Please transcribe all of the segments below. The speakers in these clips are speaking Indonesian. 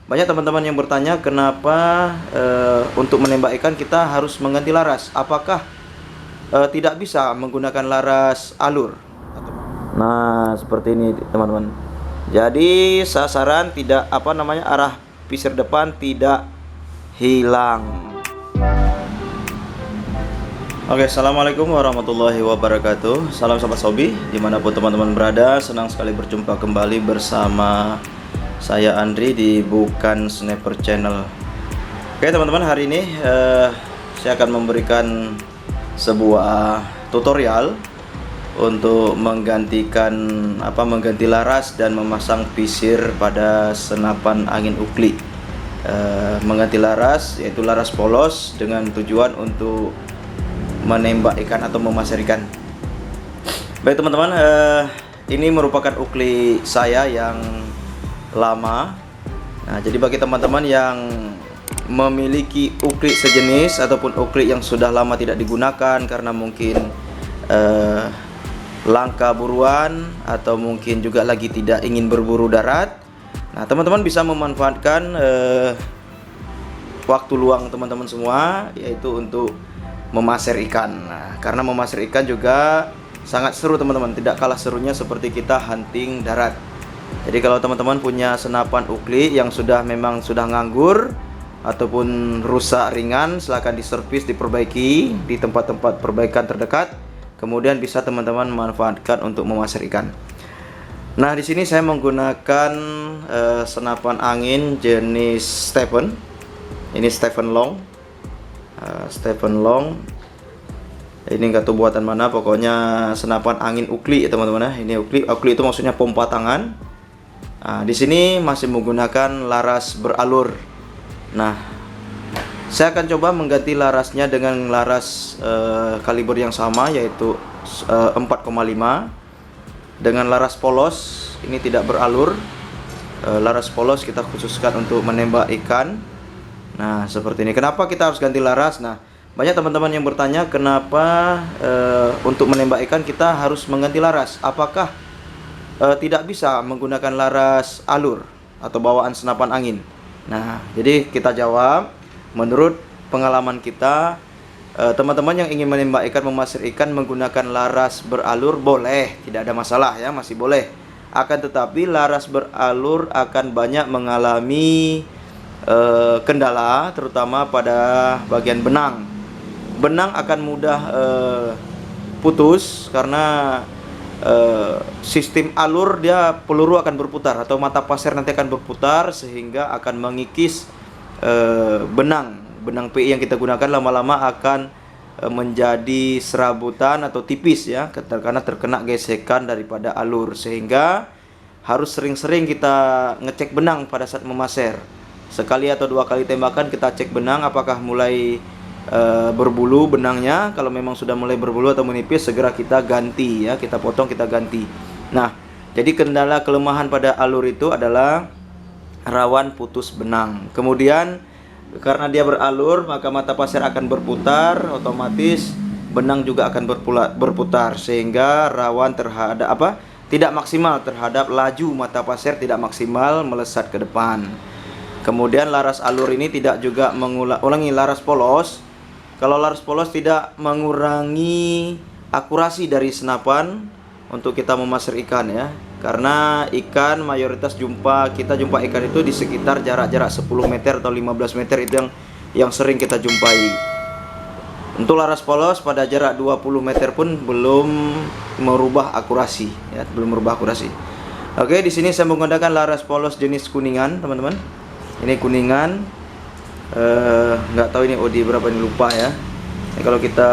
Banyak teman-teman yang bertanya kenapa untuk menembak ikan kita harus mengganti laras. Apakah tidak bisa menggunakan laras alur? Nah, seperti ini teman-teman. Jadi sasaran tidak arah pisir depan tidak hilang. Oke, assalamualaikum warahmatullahi wabarakatuh. Salam sahabat hobi dimanapun teman-teman berada. Senang sekali berjumpa kembali bersama saya Andri di Bukan Sniper Channel. Oke teman-teman, hari ini saya akan memberikan sebuah tutorial untuk mengganti laras dan memasang pisir pada senapan angin ukli. Mengganti laras, yaitu laras polos, dengan tujuan untuk menembak ikan atau memasar ikan. Baik teman-teman, ini merupakan ukli saya yang lama. Nah, jadi bagi teman-teman yang memiliki ukli sejenis ataupun ukli yang sudah lama tidak digunakan karena mungkin langka buruan atau mungkin juga lagi tidak ingin berburu darat, nah teman-teman bisa memanfaatkan waktu luang teman-teman semua, yaitu untuk memasar ikan. Nah, karena memasar ikan juga sangat seru teman-teman, tidak kalah serunya seperti kita hunting darat. Jadi kalau teman-teman punya senapan ukli yang memang sudah nganggur ataupun rusak ringan, silahkan diservis, diperbaiki di tempat-tempat perbaikan terdekat. Kemudian bisa teman-teman manfaatkan untuk memasar ikan. Nah, di sini saya menggunakan senapan angin jenis Stephen. Ini Stephen Long. Stephen Long. Ini nggak tahu buatan mana, pokoknya senapan angin ukli ya teman-teman. Ini ukli itu maksudnya pompa tangan. Nah, di sini masih menggunakan laras beralur. Nah, saya akan coba mengganti larasnya dengan laras kaliber yang sama, yaitu 4,5 dengan laras polos. Ini tidak beralur. Laras polos kita khususkan untuk menembak ikan. Nah, seperti ini. Kenapa kita harus ganti laras? Nah, banyak teman-teman yang bertanya kenapa untuk menembak ikan kita harus mengganti laras. Apakah tidak bisa menggunakan laras alur atau bawaan senapan angin? Nah, jadi kita jawab, menurut pengalaman kita, teman-teman yang ingin menembak ikan, memasar ikan menggunakan laras beralur boleh, tidak ada masalah ya, masih boleh. Akan tetapi laras beralur akan banyak mengalami kendala, terutama pada bagian benang. Benang akan mudah putus karena sistem alur, dia peluru akan berputar atau mata pasir nanti akan berputar sehingga akan mengikis benang PI yang kita gunakan, lama-lama akan menjadi serabutan atau tipis ya, karena terkena gesekan daripada alur, sehingga harus sering-sering kita ngecek benang pada saat memasar. Sekali atau dua kali tembakan kita cek benang apakah mulai berbulu benangnya. Kalau memang sudah mulai berbulu atau menipis, segera kita ganti ya, kita potong, kita ganti. Nah, jadi kendala kelemahan pada alur itu adalah rawan putus benang. Kemudian karena dia beralur, maka mata pasir akan berputar, otomatis benang juga akan berputar, sehingga rawan terhadap tidak maksimal terhadap laju mata pasir, tidak maksimal melesat ke depan. Kemudian laras alur ini tidak juga mengulangi laras polos. Kalau laras polos tidak mengurangi akurasi dari senapan untuk kita memasar ikan ya. Karena ikan mayoritas kita jumpa ikan itu di sekitar jarak-jarak 10 meter atau 15 meter, itu yang sering kita jumpai. Untuk laras polos pada jarak 20 meter pun belum merubah akurasi ya, belum merubah akurasi. Oke, di sini saya menggunakan laras polos jenis kuningan, teman-teman. Ini kuningan, nggak tahu ini OD berapa, ini lupa ya. Ini kalau kita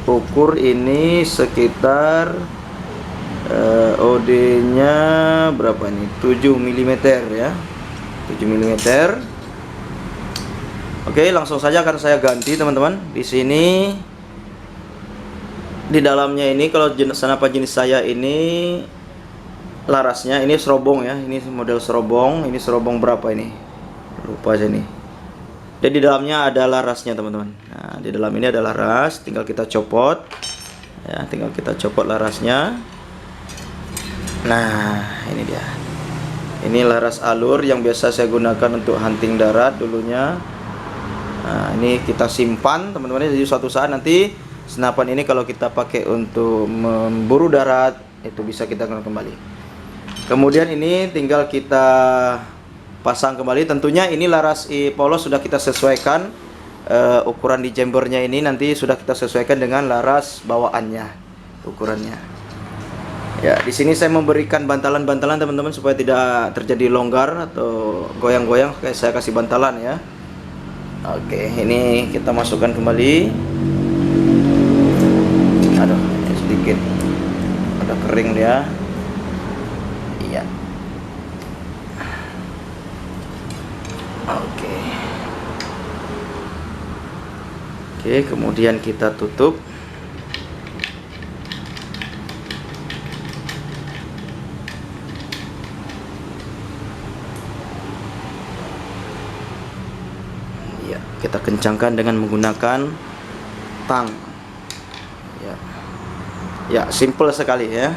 ukur ini sekitar OD-nya berapa nih? 7 mm ya. 7 mm. Oke, langsung saja akan saya ganti teman-teman. Di sini di dalamnya ini, kalau senapan jenis saya ini larasnya ini serobong ya, ini model serobong. Ini serobong berapa ini, lupa aja nih. Jadi di dalamnya ada larasnya teman-teman. Nah, di dalam ini ada laras, tinggal kita copot ya, tinggal kita copot larasnya. Nah, ini dia. Ini laras alur yang biasa saya gunakan untuk hunting darat dulunya. Nah, ini kita simpan teman-teman. Jadi suatu saat nanti senapan ini kalau kita pakai untuk memburu darat, itu bisa kita gunakan kembali. Kemudian ini tinggal kita pasang kembali. Tentunya ini laras polos sudah kita sesuaikan, ukuran di chambernya ini nanti sudah kita sesuaikan dengan laras bawaannya ukurannya. Ya, di sini saya memberikan bantalan-bantalan teman-teman supaya tidak terjadi longgar atau goyang-goyang. Saya kasih bantalan ya. Oke, ini kita masukkan kembali. Aduh, sedikit ada kering dia. Iya. Oke. Oke, kemudian kita tutup. Kita kencangkan dengan menggunakan tang. Ya, simple sekali ya.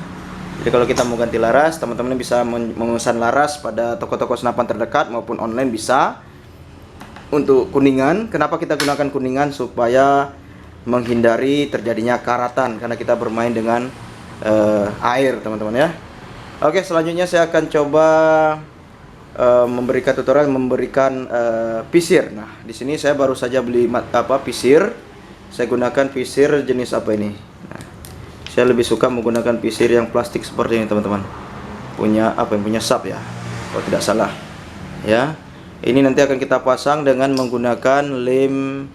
Jadi kalau kita mau ganti laras, teman-teman bisa memesan laras pada toko-toko senapan terdekat maupun online bisa. Untuk kuningan, kenapa kita gunakan kuningan? Supaya menghindari terjadinya karatan karena kita bermain dengan air, teman-teman ya. Oke, selanjutnya saya akan coba memberikan tutorial memberikan pisir. Nah, di sini saya baru saja beli pisir. Saya gunakan pisir jenis apa ini? Nah, saya lebih suka menggunakan pisir yang plastik seperti ini, teman-teman. Punya punya sap ya, kalau tidak salah. Ya, ini nanti akan kita pasang dengan menggunakan lem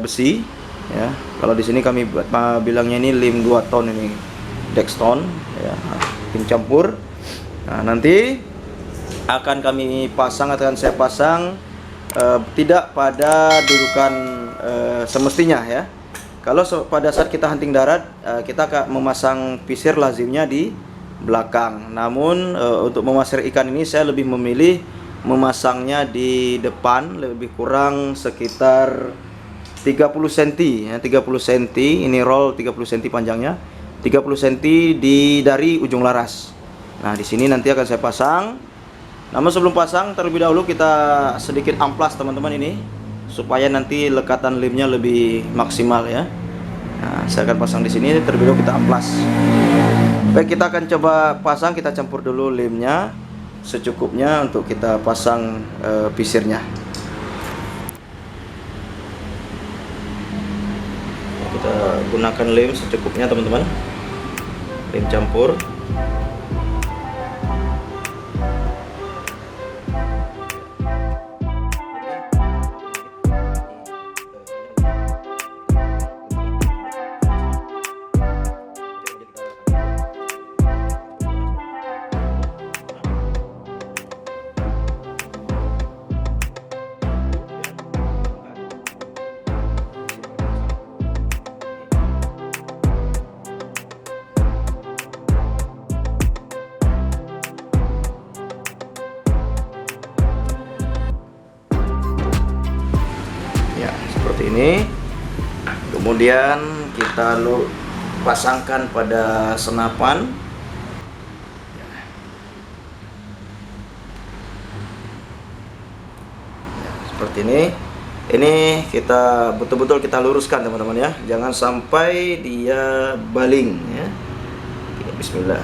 besi. Ya, kalau di sini kami bilangnya ini lem 2 ton ini, Dexton. Ya, lem campur. Nah, nanti akan saya pasang tidak pada dudukan semestinya ya. Kalau pada saat kita hunting darat, kita akan memasang pisir lazimnya di belakang. Namun untuk memasir ikan ini saya lebih memilih memasangnya di depan, lebih kurang sekitar 30 cm ya, 30 cm. Ini roll 30 cm panjangnya, 30 cm dari ujung laras. Nah, di sini nanti akan saya pasang. Namun sebelum pasang, terlebih dahulu kita sedikit amplas teman-teman ini, supaya nanti lekatan lemnya lebih maksimal ya. Nah, saya akan pasang di sini, terlebih dahulu kita amplas. Baik, kita akan coba pasang, kita campur dulu lemnya secukupnya untuk kita pasang pisirnya. Kita gunakan lem secukupnya teman-teman, lem campur. Ini kemudian kita pasangkan pada senapan. Seperti ini kita betul-betul kita luruskan teman-teman ya, jangan sampai dia baling ya. Bismillah.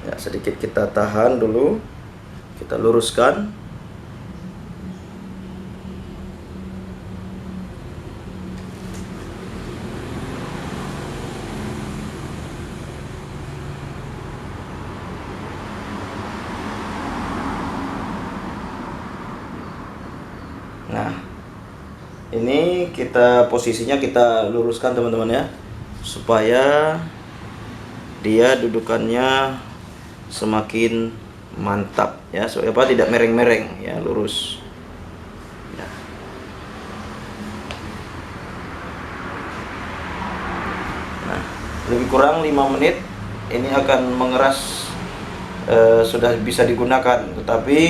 Ya, sedikit kita tahan dulu, kita luruskan. Nah, ini posisinya kita luruskan teman-teman ya, supaya dia dudukannya semakin mantap ya, supaya tidak mereng-mereng ya, lurus ya. Nah, lebih kurang 5 menit ini akan mengeras, sudah bisa digunakan. Tetapi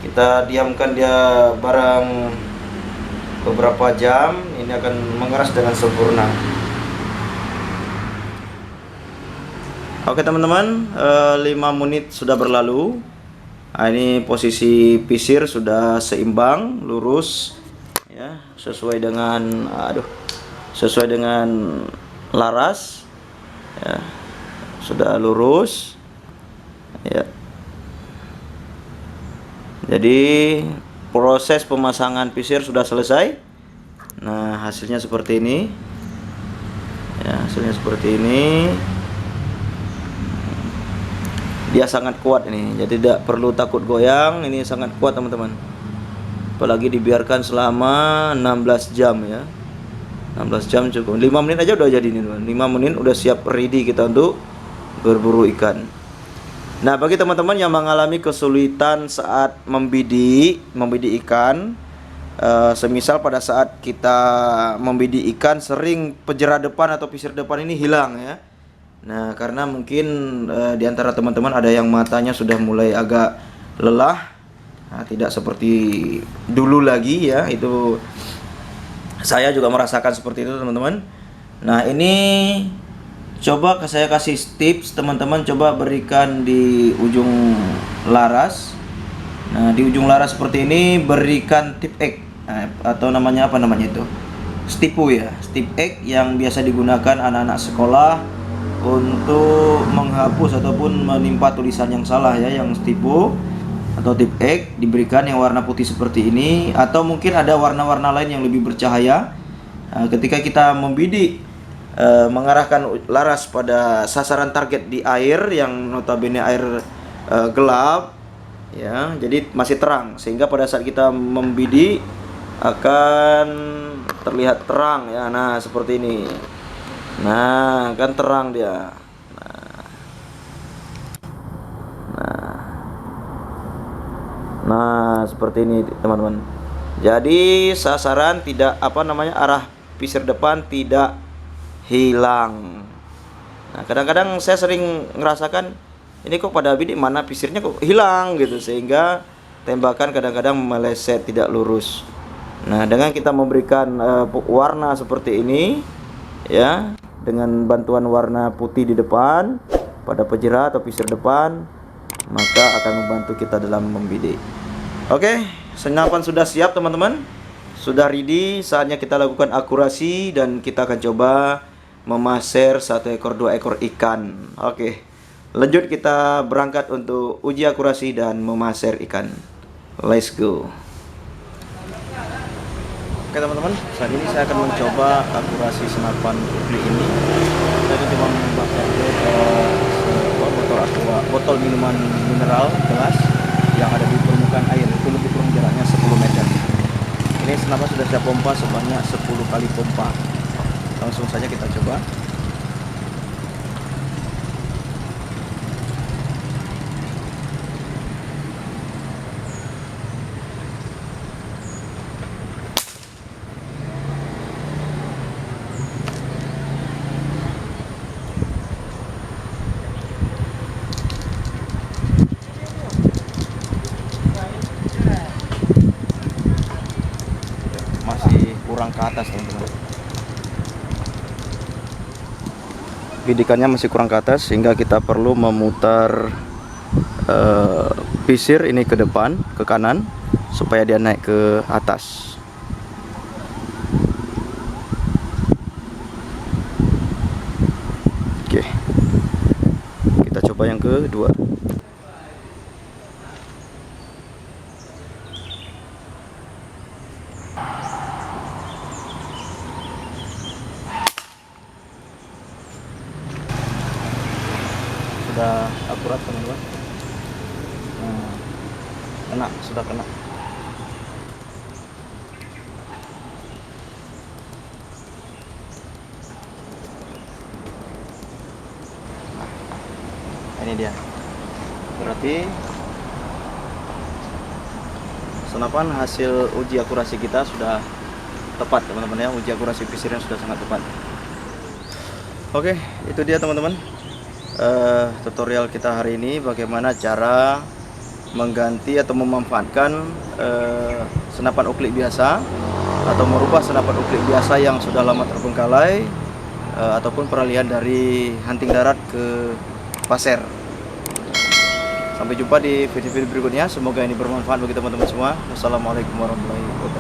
kita diamkan dia barang beberapa jam, ini akan mengeras dengan sempurna. Oke teman-teman, 5 menit sudah berlalu. Nah, ini posisi pisir sudah seimbang, lurus, ya, sesuai dengan laras, ya, sudah lurus, ya. Jadi proses pemasangan pisir sudah selesai. Nah, hasilnya seperti ini, ya, hasilnya seperti ini. Dia sangat kuat ini, jadi tidak perlu takut goyang. Ini sangat kuat teman-teman, apalagi dibiarkan selama 16 jam, ya. 16 jam cukup, 5 menit aja udah jadi ini teman. 5 menit udah siap ready kita untuk berburu ikan. Nah, bagi teman-teman yang mengalami kesulitan saat membidik ikan, semisal pada saat kita membidik ikan sering penjera depan atau pisir depan ini hilang, ya. Nah, karena mungkin di antara teman-teman ada yang matanya sudah mulai agak lelah, nah, tidak seperti dulu lagi, ya. Itu saya juga merasakan seperti itu teman-teman. Nah, ini coba saya kasih tips teman-teman, coba berikan di ujung laras. Nah, di ujung laras seperti ini berikan tip egg, atau namanya apa namanya itu, stipu, ya, tip egg yang biasa digunakan anak-anak sekolah untuk menghapus ataupun menimpa tulisan yang salah, ya, yang stipu atau tip egg diberikan yang warna putih seperti ini, atau mungkin ada warna-warna lain yang lebih bercahaya. Nah, ketika kita membidik, mengarahkan laras pada sasaran target di air yang notabene air gelap, ya, jadi masih terang, sehingga pada saat kita membidik akan terlihat terang, ya. Nah, seperti ini. Nah, kan terang dia. Nah, seperti ini teman-teman. Jadi sasaran tidak arah pisir depan tidak hilang. Nah, kadang-kadang saya sering ngerasakan ini kok pada bidik mana pisirnya kok hilang gitu, sehingga tembakan kadang-kadang meleset, tidak lurus. Nah, dengan kita memberikan warna seperti ini, ya, dengan bantuan warna putih di depan pada penjera atau pisir depan, maka akan membantu kita dalam membidik. Oke, senapan sudah siap teman-teman, sudah ready. Saatnya kita lakukan akurasi dan kita akan coba memaser 1 ekor 2 ekor ikan. Oke, lanjut kita berangkat untuk uji akurasi dan memaser ikan. Let's go. Oke teman-teman, saat ini saya akan mencoba akurasi senapan ukli ini. Saya coba menembakkan ke botol minuman mineral gelas yang ada di permukaan air, itu lebih kurang jaraknya 10 meter. Ini senapan sudah saya pompa sebanyak 10 kali pompa. Langsung saja kita coba. Masih kurang ke atas teman-teman, bidikannya masih kurang ke atas, sehingga kita perlu memutar pisir ini ke depan, ke kanan, supaya dia naik ke atas. Oke, kita coba yang kedua. Sudah akurat teman-teman. Nah, sudah kena. Ini dia, berarti senapan hasil uji akurasi kita sudah tepat teman-teman, ya. Uji akurasi pisirnya sudah sangat tepat. Oke, itu dia teman-teman, tutorial kita hari ini bagaimana cara mengganti atau memanfaatkan senapan uklik biasa, atau merubah senapan uklik biasa yang sudah lama terbengkalai, ataupun peralihan dari hunting darat ke pasir. Sampai jumpa di video-video berikutnya. Semoga ini bermanfaat bagi teman-teman semua. Wassalamualaikum warahmatullahi wabarakatuh.